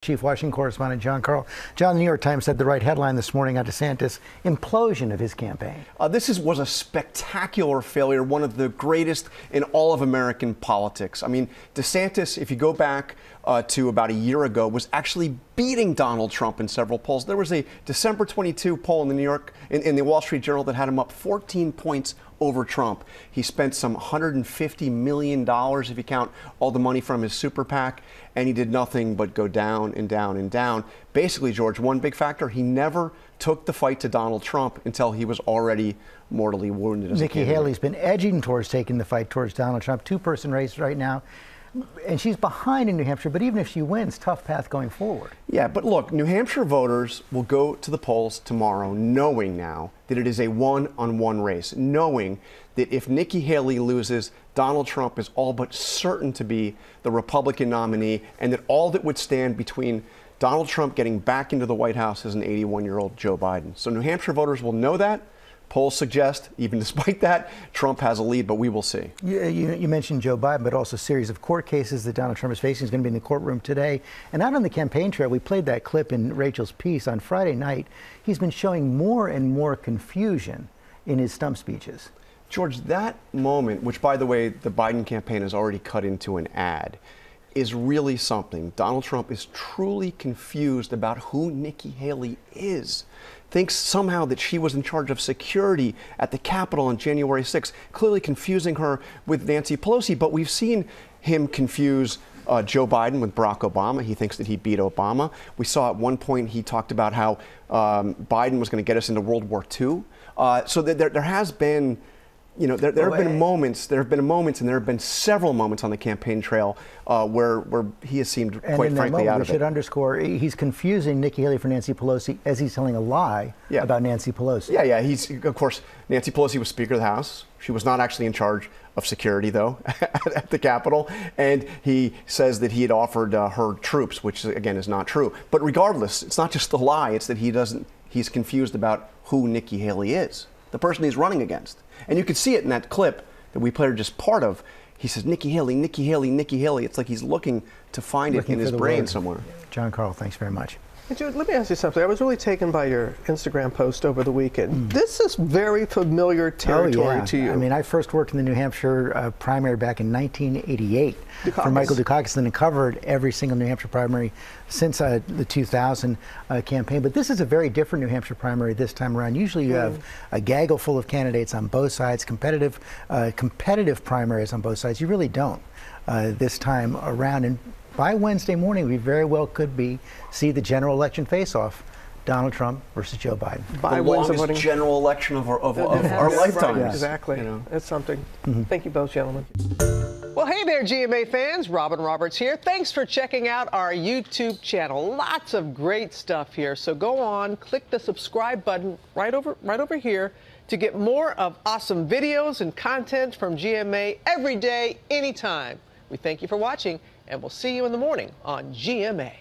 Chief Washington correspondent John Carl. John, the New York Times said the right headline this morning on DeSantis, implosion of his campaign. Was a spectacular failure, one of the greatest in all of American politics. I mean, DeSantis, if you go back to about a year ago, was actually beating Donald Trump in several polls. There was a December 22 poll in the Wall Street Journal that had him up 14 points over Trump. He spent some $150 million, if you count all the money from his super PAC, and he did nothing but go down and down and down. Basically, George, one big factor, he never took the fight to Donald Trump until he was already mortally wounded. Nikki Haley's been edging towards taking the fight towards Donald Trump. Two-person race right now. And she's behind in New Hampshire, but even if she wins, tough path going forward. Yeah, but look, New Hampshire voters will go to the polls tomorrow knowing now that it is a one-on-one race, knowing that if Nikki Haley loses, Donald Trump is all but certain to be the Republican nominee, and that all that would stand between Donald Trump getting back into the White House is an 81-year-old Joe Biden. So New Hampshire voters will know that. Polls suggest, even despite that, Trump has a lead, but we will see. You mentioned Joe Biden, but also a series of court cases that Donald Trump is facing. He's going to be in the courtroom today. And out on the campaign trail, we played that clip in Rachel's piece on Friday night. He's been showing more and more confusion in his stump speeches. George, that moment, which, by the way, the Biden campaign has already cut into an ad, is really something. Donald Trump is truly confused about who Nikki Haley is. Thinks somehow that she was in charge of security at the Capitol on January 6th, clearly confusing her with Nancy Pelosi. But we've seen him confuse Joe Biden with Barack Obama. He thinks that he beat Obama. We saw at one point he talked about how Biden was going to get us into World War II. So there has been, you know, there have been moments, and there have been several moments on the campaign trail where he has seemed, quite frankly, out of it. We should underscore, he's confusing Nikki Haley for Nancy Pelosi as he's telling a lie about Nancy Pelosi. Yeah. Of course, Nancy Pelosi was Speaker of the House. She was not actually in charge of security, though, at the Capitol. And he says that he had offered her troops, which, again, is not true. But regardless, it's not just the lie. It's that he's confused about who Nikki Haley is, the person he's running against. And you can see it in that clip that we played just part of. He says, Nikki Haley, Nikki Haley, Nikki Haley. It's like he's looking to find it in his brain somewhere. John Carl, thanks very much. Hey, Jude, let me ask you something. I was really taken by your Instagram post over the weekend. This is very familiar territory to you. I mean, I first worked in the New Hampshire primary back in 1988 for Michael Dukakis, and covered every single New Hampshire primary since the 2000 campaign. But this is a very different New Hampshire primary this time around. Usually you have a gaggle full of candidates on both sides, competitive primaries on both sides. You really don't this time around. And by Wednesday morning, we very well could see the general election face-off, Donald Trump versus Joe Biden. The longest general election of our lifetime. Right, exactly. You know. It's something. Thank you both, gentlemen. Well, hey there, GMA fans. Robin Roberts here. Thanks for checking out our YouTube channel. Lots of great stuff here. So go on, click the subscribe button right over here to get more of awesome videos and content from GMA every day, anytime. We thank you for watching, and we'll see you in the morning on GMA.